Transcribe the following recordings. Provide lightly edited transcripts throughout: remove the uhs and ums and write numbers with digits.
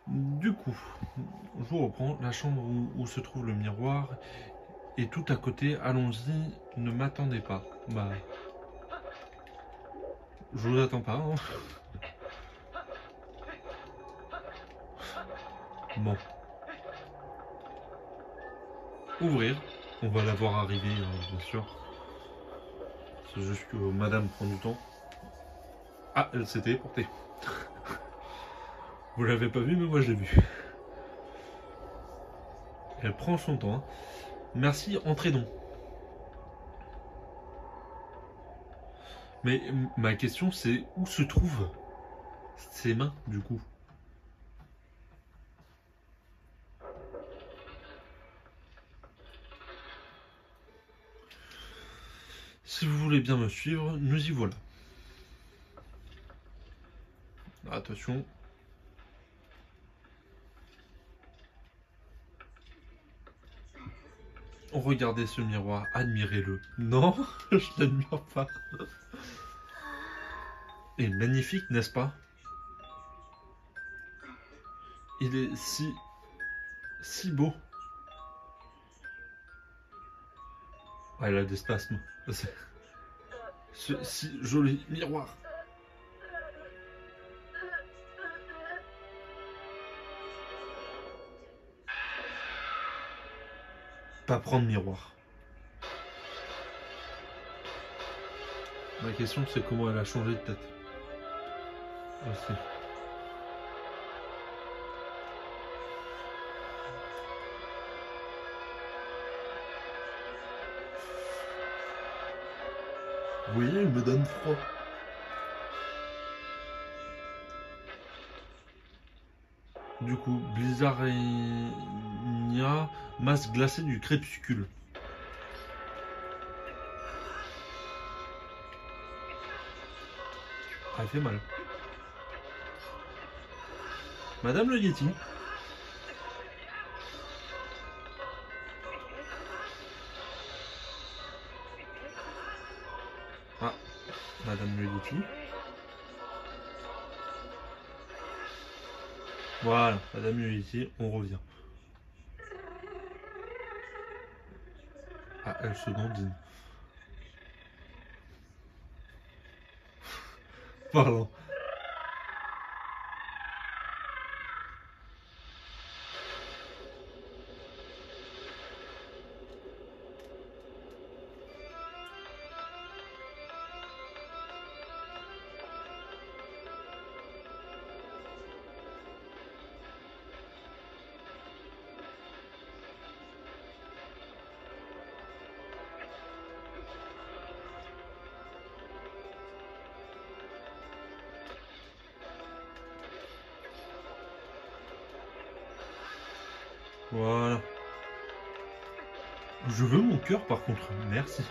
Du coup, je reprends la chambre où se trouve le miroir et tout à côté. Allons-y, ne m'attendez pas. Bah, je vous attends pas, hein. Bon, ouvrir. On va la voir arriver, bien sûr. C'est juste que madame prend du temps. Ah, elle s'était portée. Vous l'avez pas vu, mais moi je l'ai vu. Elle prend son temps, hein. Merci, entrez donc. Mais ma question c'est où se trouvent ses mains, du coup? Si vous voulez bien me suivre, nous y voilà. Attention. Regardez ce miroir, admirez-le. Non, je l'admire pas. Il est magnifique, n'est-ce pas? Il est si beau. Ah, elle a des spasmes. Ce si joli miroir. Pas prendre miroir. Ma question c'est comment elle a changé de tête. Aussi. Vous voyez, elle me donne froid. Du coup, Blizzardnia, masse glacée du crépuscule. Ah, elle fait mal. Madame le Yeti. Ah, Madame le Yeti. Voilà, Madame le Yeti, on revient. Ah, elle se dandine. Pardon. Voilà. Je veux mon cœur par contre. Merci.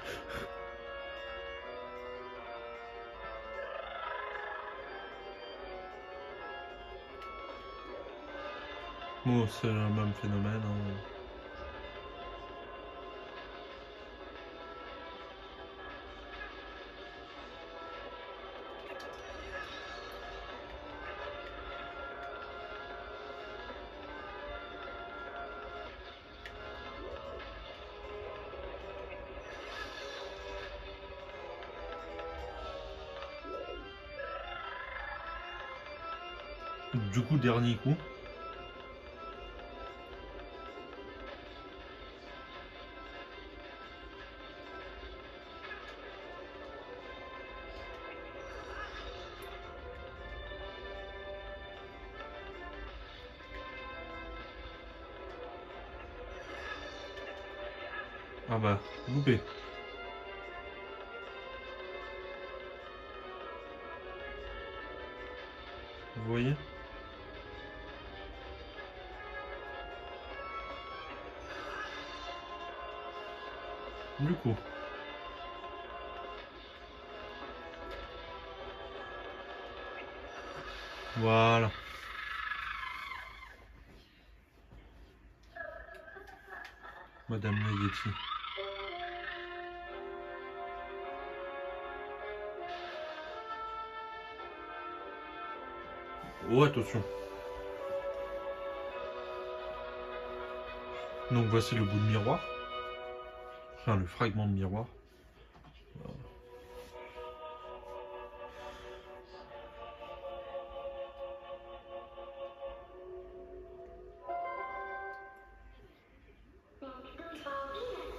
Bon, c'est le même phénomène, hein. Du coup, dernier coup. Ah bah, loupé. Vous voyez? Du coup. Voilà. Madame la Yeti. Oh, attention. Donc voici le bout de miroir. Enfin, le fragment de miroir.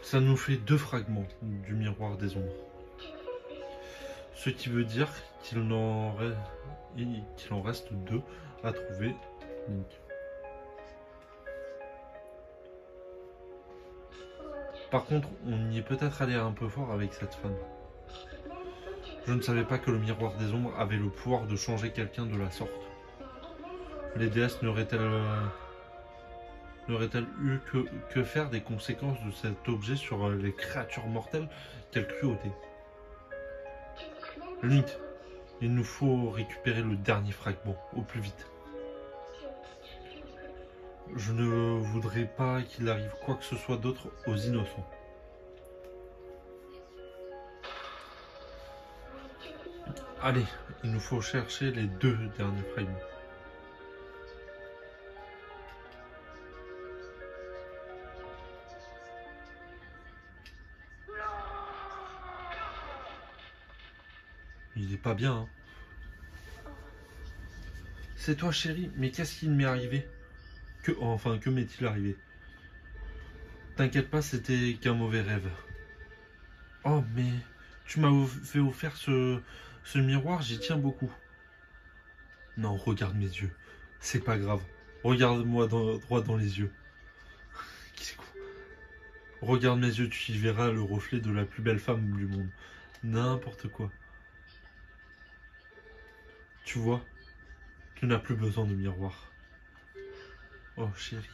Ça nous fait 2 fragments du miroir des ombres. Ce qui veut dire qu'il en reste 2 à trouver. Donc, par contre, on y est peut-être allé un peu fort avec cette femme. Je ne savais pas que le miroir des ombres avait le pouvoir de changer quelqu'un de la sorte. Les déesses n'auraient-elles eu que faire des conséquences de cet objet sur les créatures mortelles? Quelle cruauté! Link, il nous faut récupérer le dernier fragment, au plus vite. Je ne voudrais pas qu'il arrive quoi que ce soit d'autre aux innocents. Allez, il nous faut chercher les 2 derniers fragments. Il est pas bien, hein. C'est toi, chérie, mais qu'est-ce qui m'est arrivé? Que m'est-il arrivé? T'inquiète pas, c'était qu'un mauvais rêve. Oh, mais tu m'as fait offert ce miroir, j'y tiens beaucoup. Non, regarde mes yeux. C'est pas grave. Regarde-moi droit dans les yeux. Regarde mes yeux, tu y verras le reflet de la plus belle femme du monde. N'importe quoi. Tu vois, tu n'as plus besoin de miroir. Oh, chérie.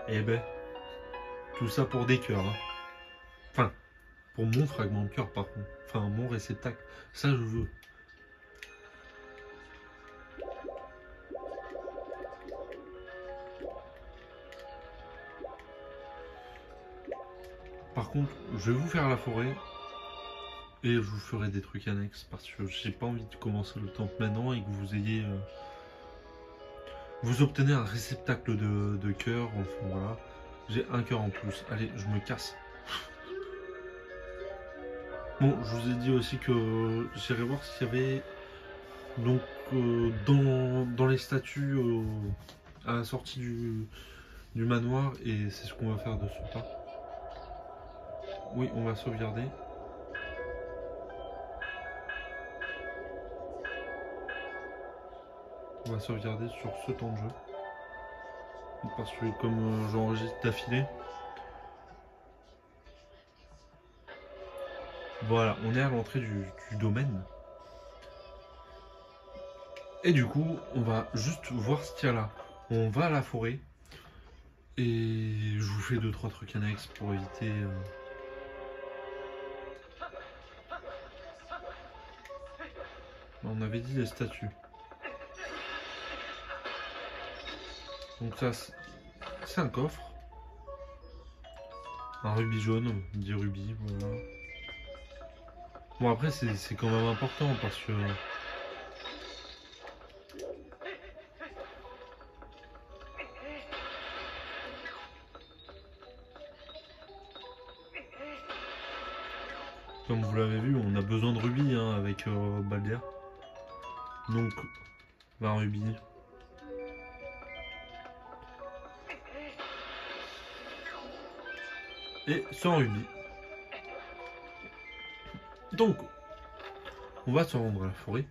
Eh ben, tout ça pour des cœurs, hein. Enfin, pour mon fragment de cœur, par contre. Enfin, mon réceptacle. Ça, je veux. Par contre, je vais vous faire la forêt. Et je vous ferai des trucs annexes. Parce que j'ai pas envie de commencer le temple maintenant et que vous ayez... Vous obtenez un réceptacle de cœur. Enfin, voilà. J'ai un cœur en plus. Allez, je me casse. Bon, je vous ai dit aussi que j'irai voir s'il y avait donc dans les statues à la sortie du manoir, et c'est ce qu'on va faire de ce pas. Oui, on va sauvegarder. On va sauvegarder sur ce temps de jeu. Parce que comme j'enregistre d'affilée. Voilà, on est à l'entrée du domaine. Et du coup, on va juste voir ce qu'il y a là. On va à la forêt. Et je vous fais 2-3 trucs annexes pour éviter... On avait dit les statues. Donc ça, c'est un coffre. Un rubis jaune, 10 rubis, voilà. Bon, après, c'est quand même important parce que... Comme vous l'avez vu, on a besoin de rubis hein, avec Balder. Donc, 20 rubis. Et 100 rubis. Donc, on va se rendre à la forêt.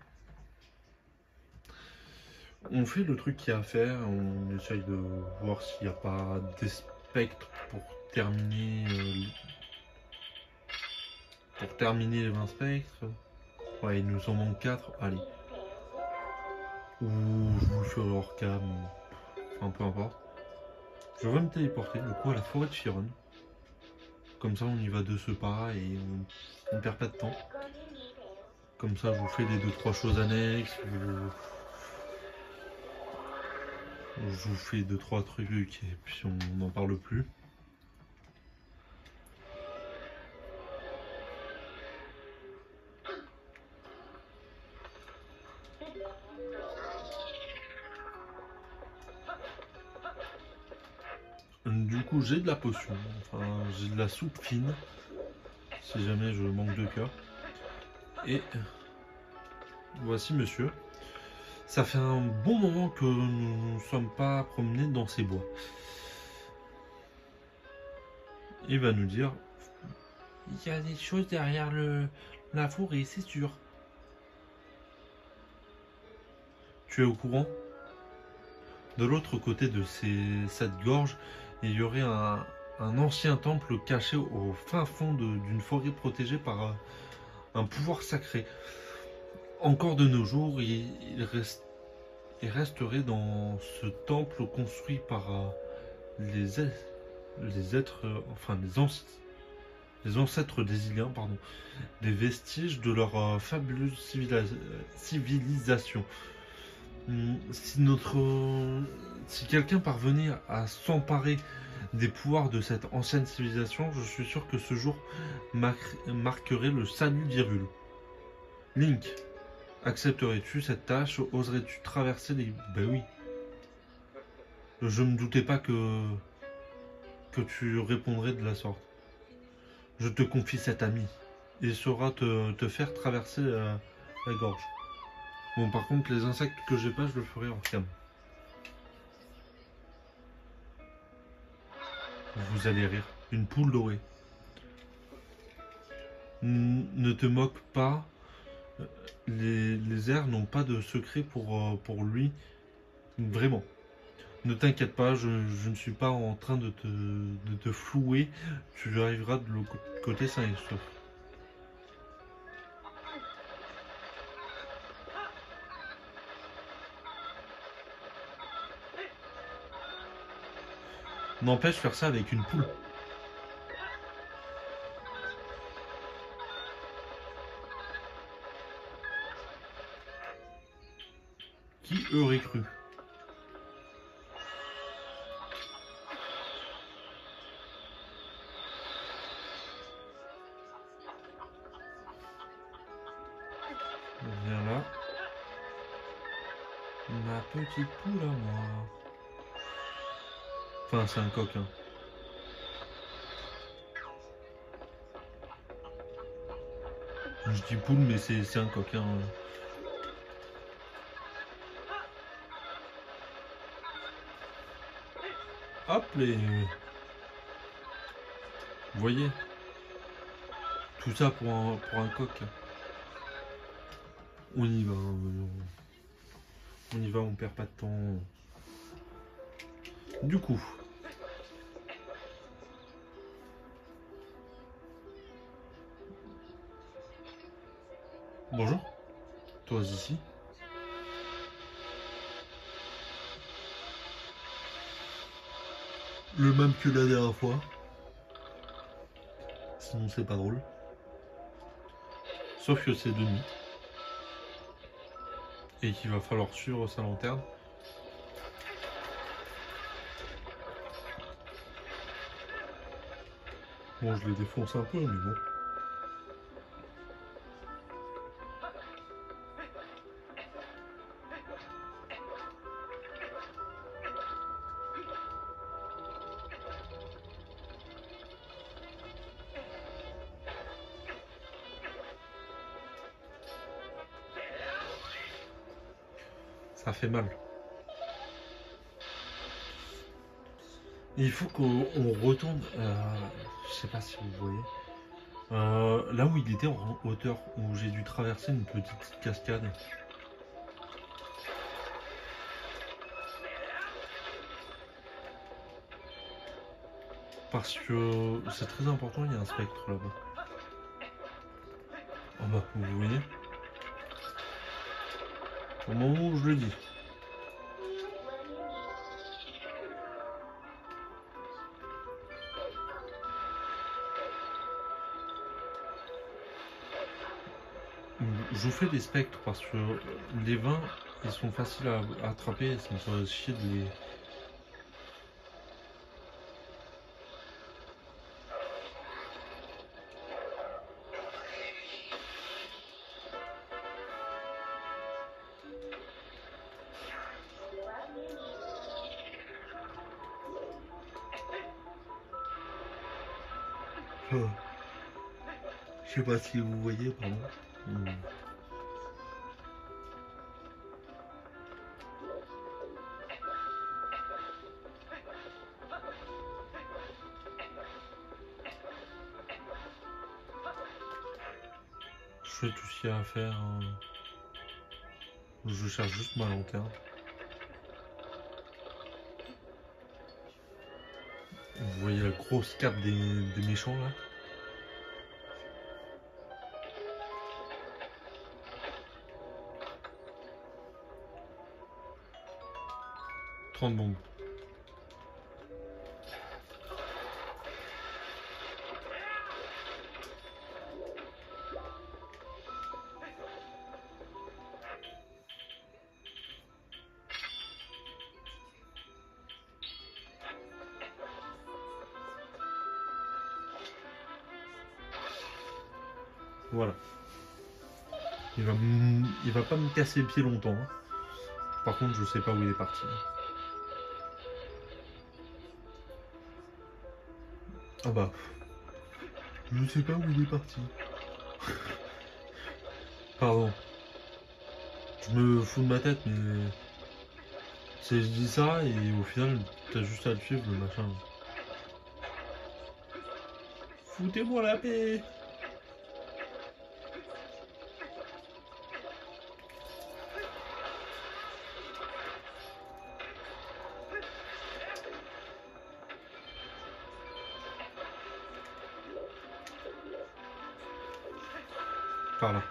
On fait le truc qu'il y a à faire. On essaye de voir s'il n'y a pas des spectres pour terminer... les 20 spectres. Ouais, il nous en manque 4. Allez. Ou je vous le ferai hors cam. Enfin, peu importe. Je vais me téléporter du coup à la forêt de Chiron. Comme ça, on y va de ce pas et on ne perd pas de temps. Comme ça, je vous fais les 2-3 choses annexes. Je vous fais 2-3 trucs et puis on n'en parle plus. coup, j'ai de la potion, enfin, j'ai de la soupe fine, si jamais je manque de cœur. Et voici monsieur. Ça fait un bon moment que nous ne sommes pas promenés dans ces bois. Il va nous dire, il y a des choses derrière la forêt, c'est sûr. Tu es au courant? De l'autre côté de cette gorge, il y aurait un ancien temple caché au fin fond d'une forêt protégée par un pouvoir sacré. Encore de nos jours, il resterait dans ce temple construit par les êtres, enfin les ancêtres des Iliens, pardon, des vestiges de leur fabuleuse civilisation. Si quelqu'un parvenait à s'emparer des pouvoirs de cette ancienne civilisation, je suis sûr que ce jour marquerait le salut d'Hyrule. Link, accepterais-tu cette tâche? Oserais-tu traverser les... Ben oui. Je me doutais pas que tu répondrais de la sorte. Je te confie cet ami. Il saura te faire traverser la gorge. Bon, par contre, les insectes que j'ai pas, je le ferai hors cam. Vous allez rire. Une poule dorée. Ne te moque pas. Les airs n'ont pas de secret pour lui. Vraiment. Ne t'inquiète pas, je ne suis pas en train de te flouer. Tu arriveras de l'autre côté sain et sauf. N'empêche faire ça avec une poule. Qui aurait cru? Viens là. Ma petite poule à moi. Enfin, c'est un coquin. Je dis poule, mais c'est un coquin. Hop les... Vous voyez? Tout ça pour un coq. On y va. On y va, on perd pas de temps. Du coup... Bonjour. Toi ici. Le même que la dernière fois. Sinon c'est pas drôle. Sauf que c'est de nuit. Et qu'il va falloir suivre sa lanterne. Bon, je les défonce un peu, mais bon. Ça fait mal. Il faut qu'on retourne, je sais pas si vous voyez, là où il était en hauteur, où j'ai dû traverser une petite cascade. Parce que c'est très important, il y a un spectre là-bas. Oh bah, vous voyez, au moment où je le dis. Je vous fais des spectres parce que les vins, ils sont faciles à attraper, ça me ferait chier de les... Oh. Je sais pas si vous voyez, pardon. Je fais tout ce qu'il y a à faire. Je cherche juste ma lanterne. Vous voyez la grosse cape des méchants là? « 30 bombes. Voilà. Il va pas me casser le pied longtemps. Hein. Par contre, je sais pas où il est parti. Ah bah. Je sais pas où il est parti. Pardon. Je me fous de ma tête, mais... Je dis ça et au final, t'as juste à le suivre, le machin. Foutez-moi la paix! Par là.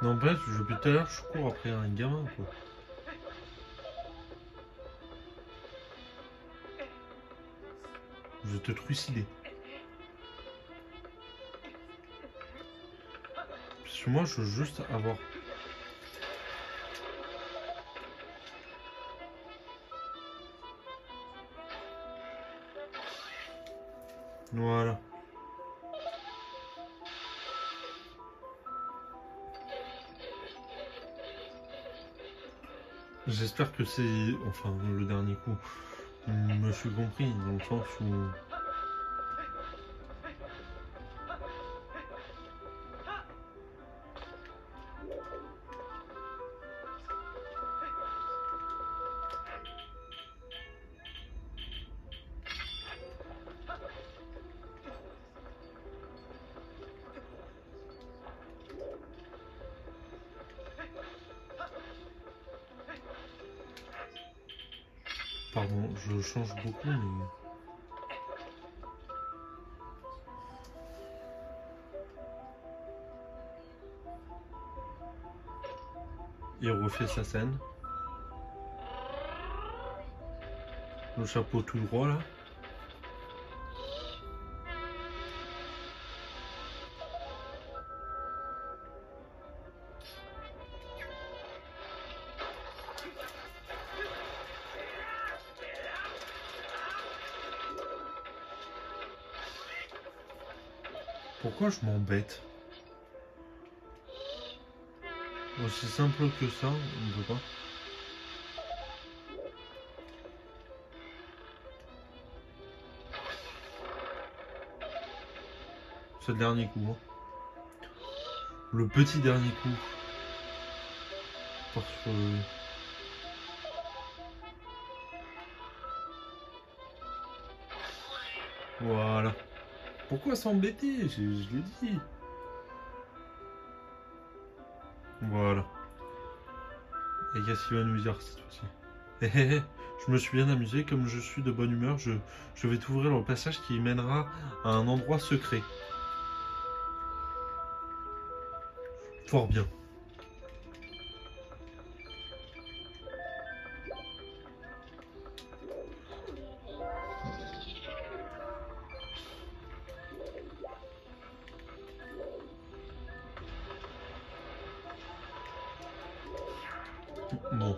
Non, bref, depuis tout à l'heure, je cours après un gamin, quoi. Je vais te trucider. Parce que moi, je veux juste avoir... Voilà. J'espère que c'est... Enfin, le dernier coup. Me suis compris, dans le sens où... Pardon, je change beaucoup, mais... Il refait sa scène. Le chapeau tout droit, là. Pourquoi je m'embête? Aussi simple que ça, on ne peut pas. C'est le dernier coup. Hein. Le petit dernier coup. Parce que... Voilà. Pourquoi s'embêter? Je l'ai dit. Voilà. Et qu'est-ce qu'il va nous dire cette fois-ci? Hé hé hé, je me suis bien amusé, comme je suis de bonne humeur, je vais t'ouvrir le passage qui mènera à un endroit secret. Fort bien. Bon,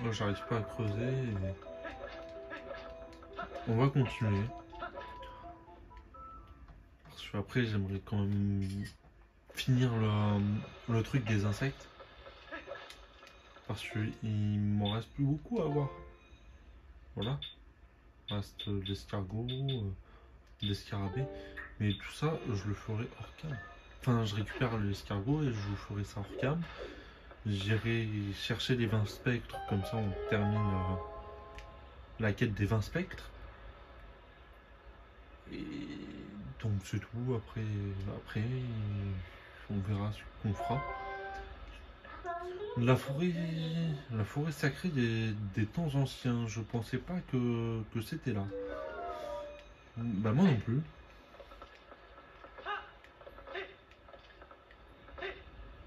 moi j'arrive pas à creuser. On va continuer. Parce que après j'aimerais quand même finir le truc des insectes. Parce qu'il m'en reste plus beaucoup à voir. Voilà. Il reste l'escargot, des scarabées. Mais tout ça, je le ferai hors cam. Enfin, je récupère l'escargot et je vous ferai ça hors cam. J'irai chercher les 20 spectres, comme ça on termine la quête des 20 spectres. Et donc c'est tout, après on verra ce qu'on fera. La forêt sacrée des temps anciens, je pensais pas que c'était là. Bah moi non plus.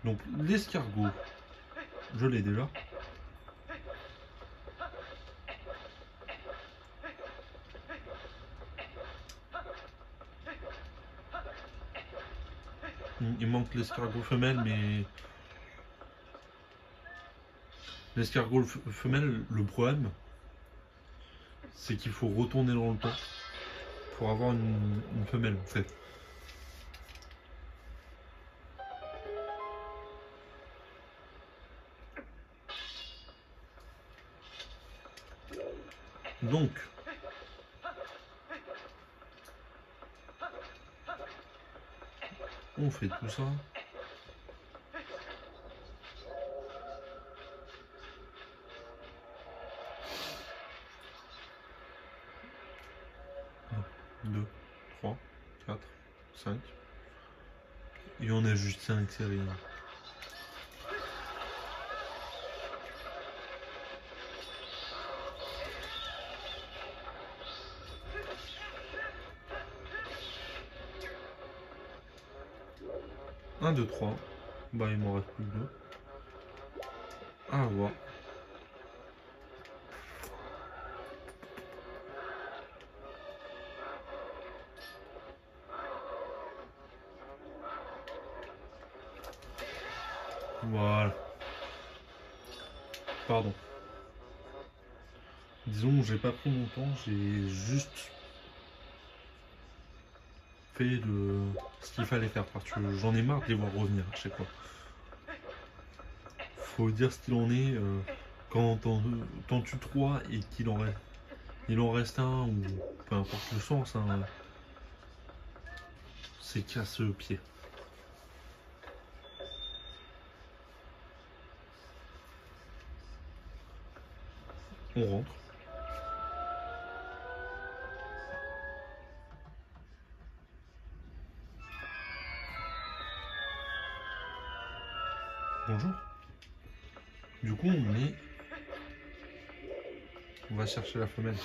Donc l'escargot, je l'ai déjà. Il manque l'escargot femelle, mais l'escargot femelle, le problème, c'est qu'il faut retourner dans le temps pour avoir une femelle en fait. Donc, on fait tout ça. Un, 2, 3, 4, 5. Et on a juste 5 séries. 1, 2, 3. Bah il m'en reste plus que 2. À voir. Voilà. Pardon. Disons, j'ai pas pris mon temps, j'ai juste fait ce qu'il fallait faire parce que j'en ai marre de les voir revenir à chaque fois. Faut dire ce qu'il en est quand t'en tues 3 et il en reste un ou peu importe le sens, hein, c'est casse-pied. On rentre. Bonjour. Du coup, on va chercher la femelle.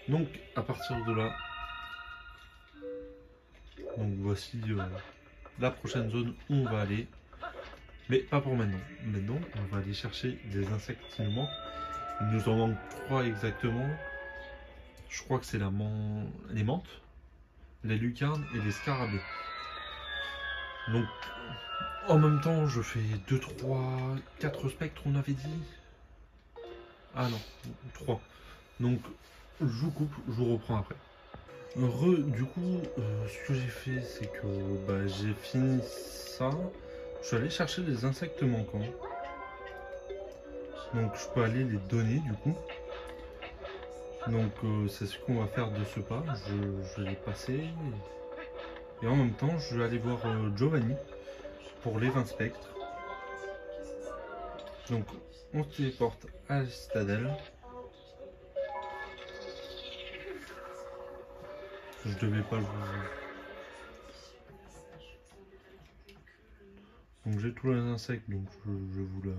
Donc, à partir de là, donc voici la prochaine zone où on va aller. Mais pas pour maintenant. Maintenant, on va aller chercher des insectes qui nous manquent. Il nous en manque 3 exactement. Je crois que c'est les menthes, les lucarnes et les scarabées. Donc, en même temps, je fais 2, 3, 4 spectres, on avait dit. Ah non, 3. Donc, je vous coupe, je vous reprends après. Du coup, ce que j'ai fait, c'est que j'ai fini ça. Je suis allé chercher les insectes manquants. Donc, je peux aller les donner du coup. Donc, c'est ce qu'on va faire de ce pas. Je vais les passer. Et en même temps, je vais aller voir Giovanni pour les 20 spectres. Donc, on se téléporte à la citadelle. Je devais pas le... Donc j'ai tous les insectes, donc je vous la...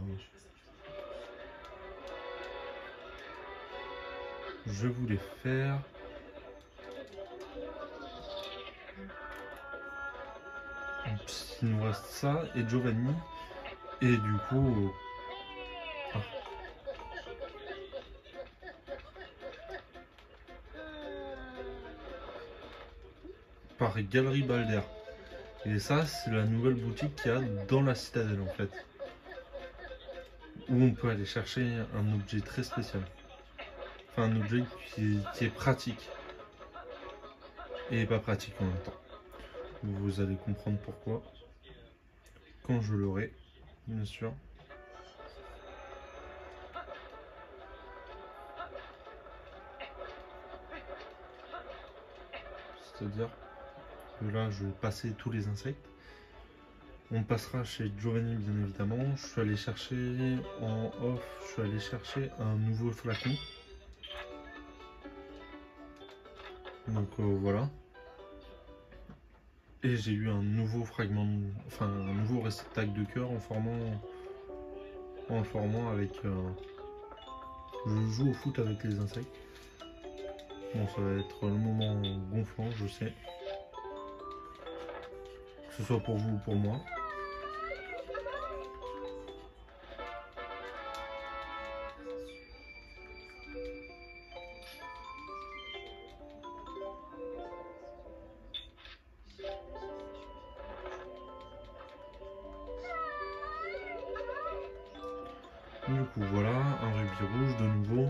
Je voulais faire... Il nous reste ça et Giovanni. Et du coup... Ah. Par Galerie Balder. Et ça, c'est la nouvelle boutique qu'il y a dans la citadelle en fait. Où on peut aller chercher un objet très spécial. Enfin, un objet qui est pratique. Et pas pratique en même temps. Vous allez comprendre pourquoi. Quand je l'aurai, bien sûr. C'est-à-dire que là, je vais passer tous les insectes. On passera chez Giovanni, bien évidemment. Je suis allé chercher en off, je suis allé chercher un nouveau flacon. Donc voilà. Et j'ai eu un nouveau fragment, enfin un nouveau réceptacle de cœur en le formant avec... je joue au foot avec les insectes. Bon, ça va être le moment gonflant, je sais. Que ce soit pour vous ou pour moi. Du coup, voilà, un rubis rouge de nouveau.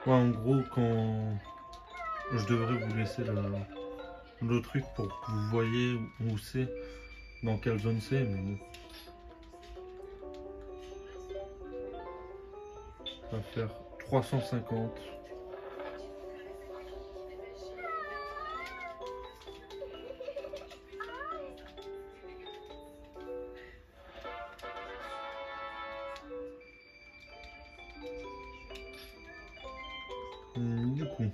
Ouais, en gros, quand je devrais vous laisser le truc pour que vous voyez où c'est, dans quelle zone c'est, mais bon. On va faire 350. Du coup,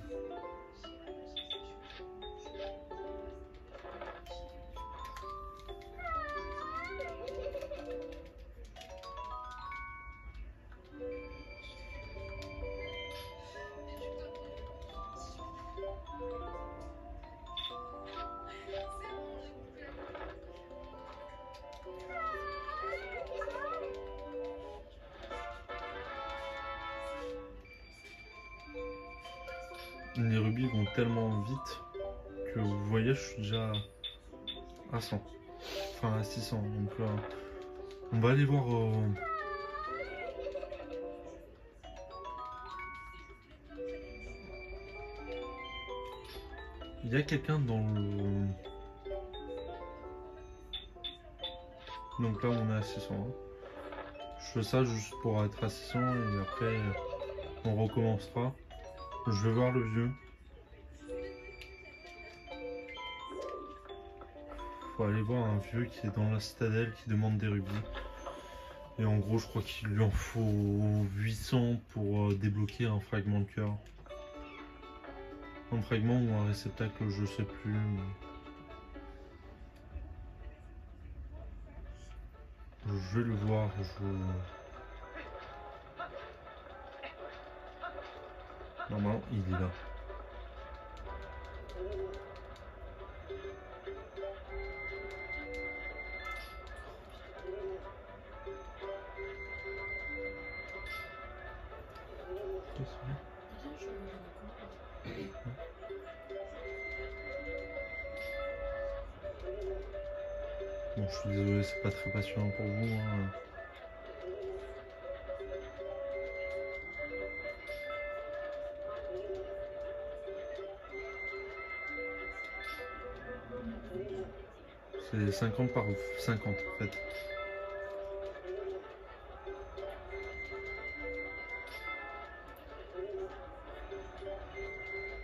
les rubis vont tellement vite que vous voyez, je suis déjà à 100. Enfin, à 600. Donc, on va aller voir... Il y a quelqu'un dans le... Donc là, on est à 600. Je fais ça juste pour être à 600 et après, on recommencera. Je vais voir le vieux. Faut aller voir un vieux qui est dans la citadelle qui demande des rubis. Et en gros, je crois qu'il lui en faut 800 pour débloquer un fragment de cœur. Un fragment ou un réceptacle, je sais plus. Mais... je vais le voir. Normalement, il est là. Bon, je suis désolé, c'est pas très passionnant pour vous. Hein. C'est 50 par 50 en fait.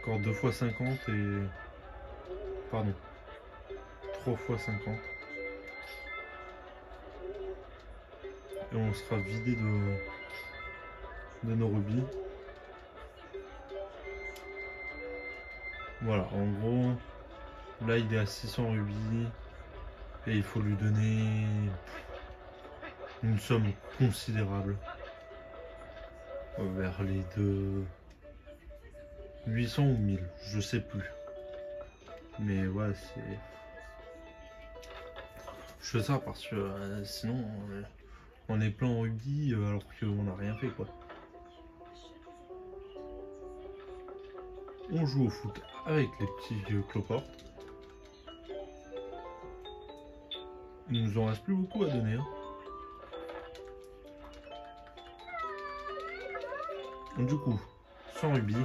Encore 2 fois 50 et... Pardon. 3 fois 50. Et on sera vidé de nos rubis. Voilà, en gros, là il est à 600 rubis et il faut lui donner une somme considérable. Vers les 800 ou 1000, je sais plus. Mais ouais, c'est... Je fais ça parce que sinon on est plein en rubis alors qu'on n'a rien fait quoi. On joue au foot avec les petits vieux cloportes. Il nous en reste plus beaucoup à donner. Hein. Du coup, 100 rubis.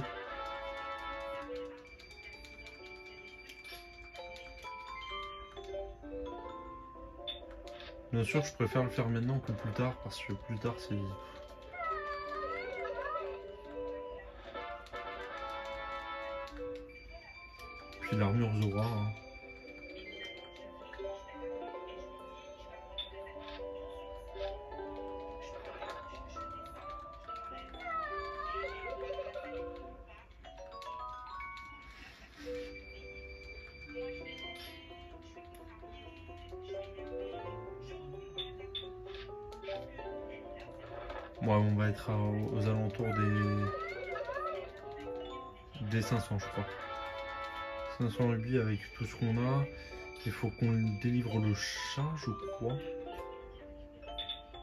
Bien sûr, je préfère le faire maintenant que plus tard, parce que plus tard, c'est... Puis l'armure Zora. Hein. Ouais, on va être aux alentours des 500, je crois. 500 rubis avec tout ce qu'on a. Il faut qu'on délivre le chat, je crois.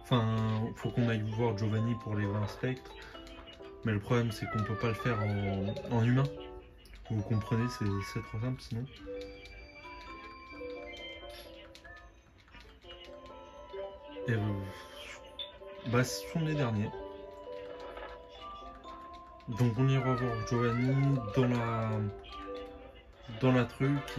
Enfin, il faut qu'on aille voir Giovanni pour les 20 spectres. Mais le problème, c'est qu'on peut pas le faire en humain. Vous comprenez, c'est trop simple sinon. Et bah, ce sont les derniers. Donc on ira voir Giovanni dans la truc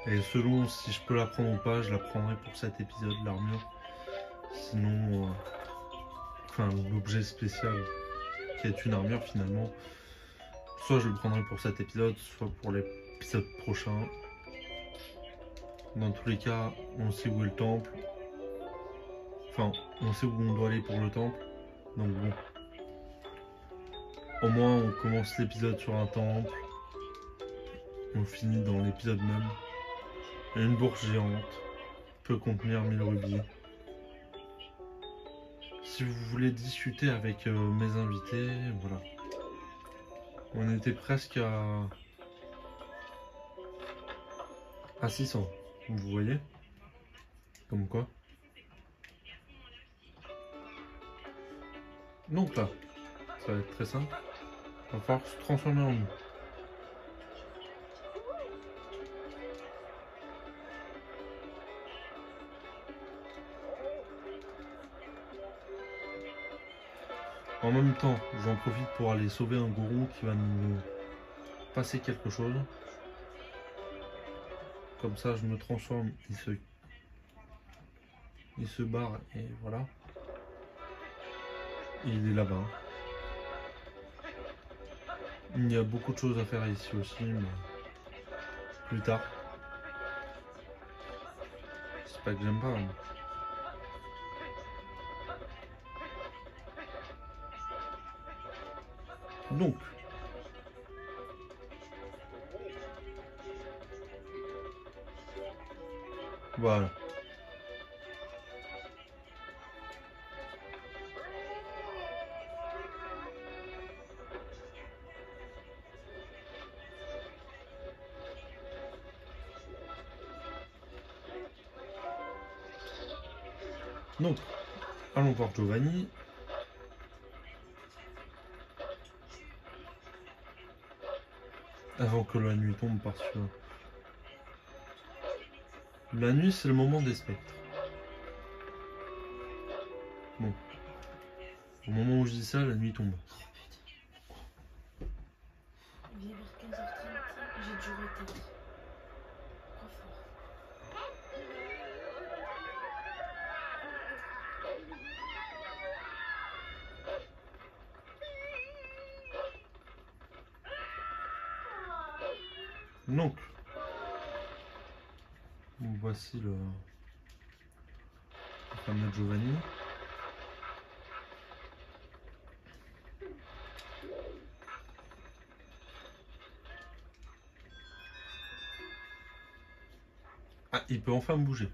et selon si je peux la prendre ou pas, je la prendrai pour cet épisode, l'armure. Sinon, enfin l'objet spécial qui est une armure finalement, soit je le prendrai pour cet épisode, soit pour l'épisode prochain. Dans tous les cas, on sait où est le temple. Enfin, on sait où on doit aller pour le temple. Donc bon. Au moins, on commence l'épisode sur un temple. On finit dans l'épisode même. Et une bourse géante peut contenir 1000 rubis. Si vous voulez discuter avec mes invités, voilà. On était presque à 600. Vous voyez? Comme quoi. Donc là, ça va être très simple. Il va falloir se transformer en nous. En même temps, j'en profite pour aller sauver un gourou qui va nous passer quelque chose. Comme ça, je me transforme, il se barre et voilà. Et il est là-bas. Il y a beaucoup de choses à faire ici aussi, mais plus tard. C'est pas que j'aime pas. Hein. Donc, voilà. Donc, allons voir Giovanni. Avant que la nuit tombe, parce que la nuit c'est le moment des spectres. Bon. Au moment où je dis ça, la nuit tombe. Il est vers 15h30, j'ai dû retarder. Trop fort. Donc, voici le fameux Giovanni. Ah, il peut enfin bouger.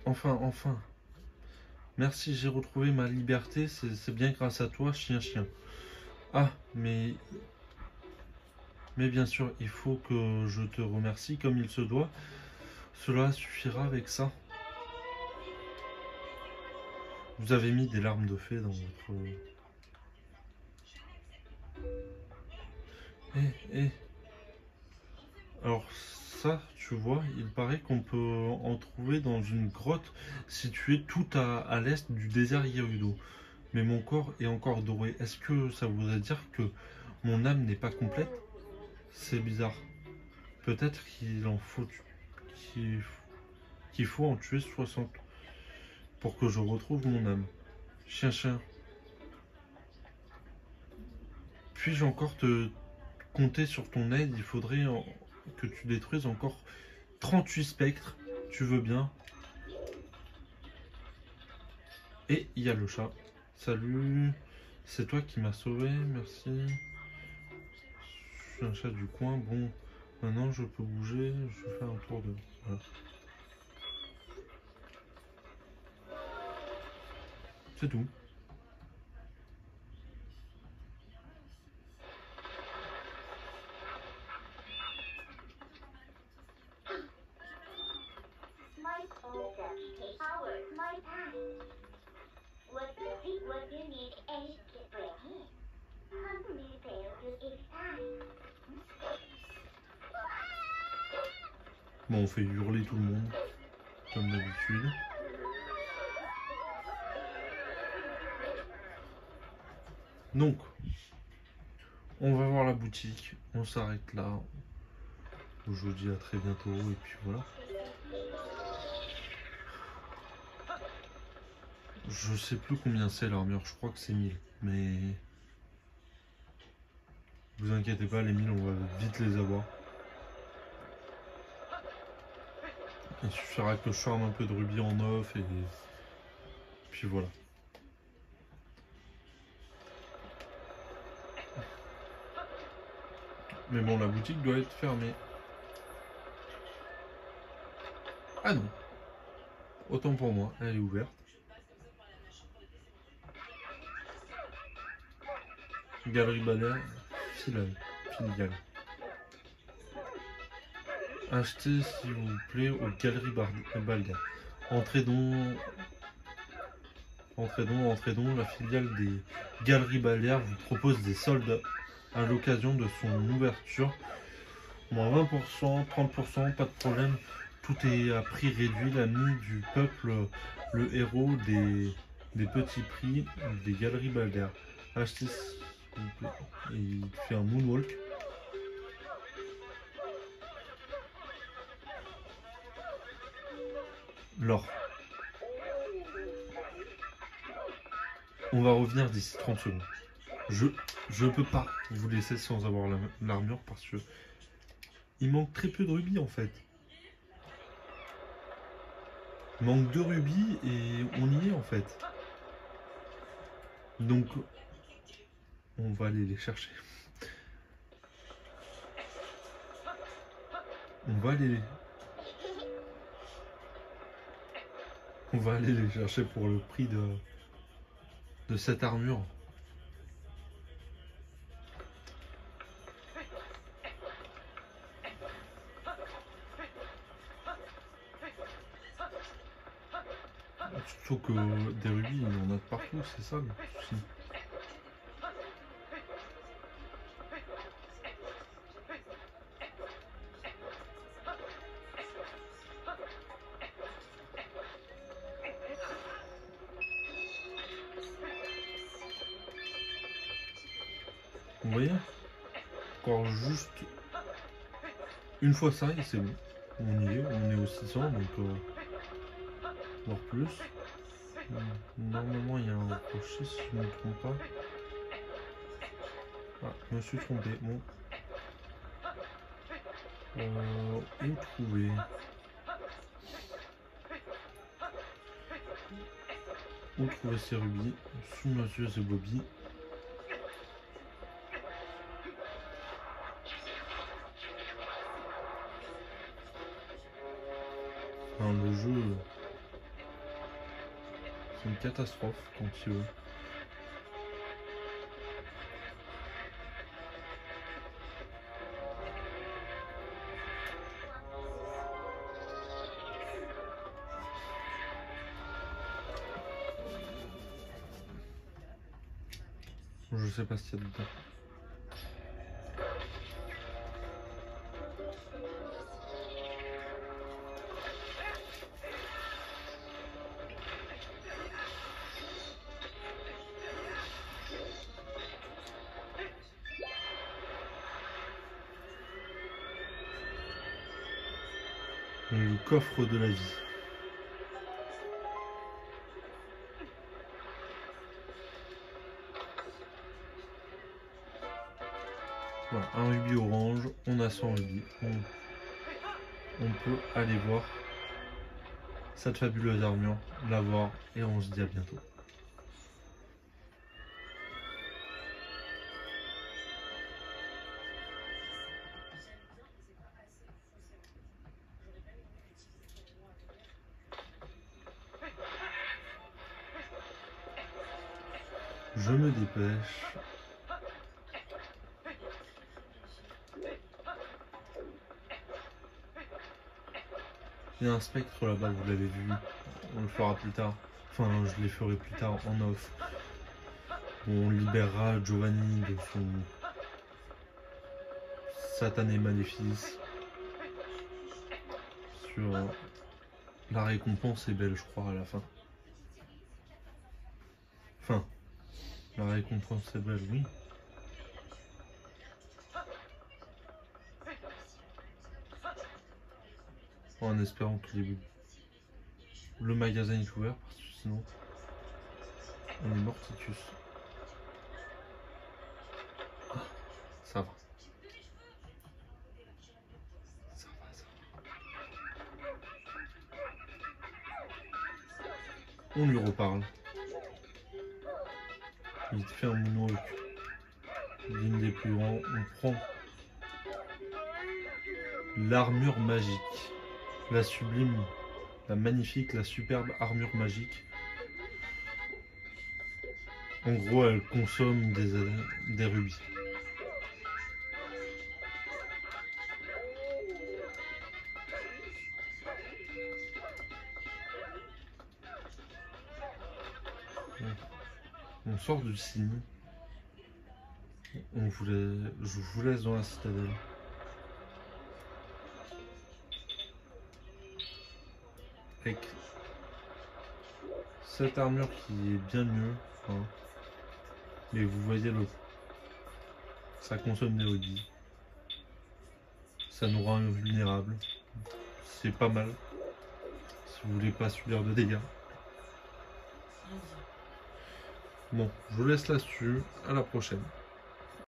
Enfin. Merci, j'ai retrouvé ma liberté. C'est bien grâce à toi, chien. Ah, mais bien sûr, il faut que je te remercie comme il se doit. Cela suffira avec ça. Vous avez mis des larmes de fée dans votre... Eh. Alors ça, tu vois, il paraît qu'on peut en trouver dans une grotte située tout à l'est du désert Gerudo. Mais mon corps est encore doré. Est-ce que ça voudrait dire que mon âme n'est pas complète? C'est bizarre. Peut-être qu'il qu'il faut en tuer 60 pour que je retrouve mon âme. Chien. Puis-je encore te compter sur ton aide? Il faudrait que tu détruises encore 38 spectres. Tu veux bien? Et il y a le chat. Salut, c'est toi qui m'as sauvé, merci. Je suis un chat du coin. Bon, maintenant je peux bouger. Je fais un tour de... Voilà. C'est tout. Bon, on fait hurler tout le monde, comme d'habitude. Donc, on va voir la boutique. On s'arrête là. Je vous dis à très bientôt et puis voilà. Je sais plus combien c'est l'armure, je crois que c'est 1000. Mais vous inquiétez pas, les 1000 on va vite les avoir. Il suffira que je charme un peu de rubis en off et puis voilà. Mais bon, la boutique doit être fermée. Ah non. Autant pour moi, elle est ouverte. Galerie Balère, filiale. Achetez s'il vous plaît aux Galeries Balère. Entrez donc, la filiale des Galeries Balère vous propose des soldes à l'occasion de son ouverture. Moins 20%, 30%, pas de problème. Tout est à prix réduit. L'ami du peuple, le héros des petits prix des Galeries Balère. Achetez s'il vous plaît. Et il fait un moonwalk. L'or. On va revenir d'ici 30 secondes. Je peux pas vous laisser sans avoir l'armure parce que il manque très peu de rubis en fait. Il manque 2 rubis et on y est en fait. Donc on va aller les chercher. On va aller les chercher pour le prix de cette armure. Surtout que des rubis, il y en a de partout, c'est ça le souci. Vous voyez? Encore juste une fois ça et c'est bon. On y est, on est au 600 donc voire plus. Normalement il y a un crochet si je ne me trompe pas. Ah, je me suis trompé. Bon. Où trouver? Où trouver ces rubis? Sous Monsieur et Bobby. Enfin, le jeu, c'est une catastrophe quand il veut. Je sais pas ce qu'il y a dedans. Le coffre de la vie. Voilà, un rubis orange, on a 100 rubis. On peut aller voir cette fabuleuse armure, la voir et on se dit à bientôt. Je me dépêche. Il y a un spectre là-bas, vous l'avez vu. On le fera plus tard. Enfin, je les ferai plus tard en off. On libérera Giovanni de son satané maléfice. Sur la récompense est belle, je crois, à la fin. Enfin, la récompense est belle, oui. En espérant que le magasin est ouvert, parce que sinon on est mortitus. Ah, ça va. Ça va, ça va. On lui reparle. Il te fait un moonwalk digne des plus grands. On prend l'armure magique. La sublime, la magnifique, la superbe armure magique. En gros, elle consomme des rubis. On sort du cygne. Je vous laisse dans la citadelle. Avec cette armure qui est bien mieux, hein. Mais vous voyez ça consomme des rubis, ça nous rend invulnérables, c'est pas mal si vous voulez pas subir de dégâts. Bon, je vous laisse là-dessus, à la prochaine.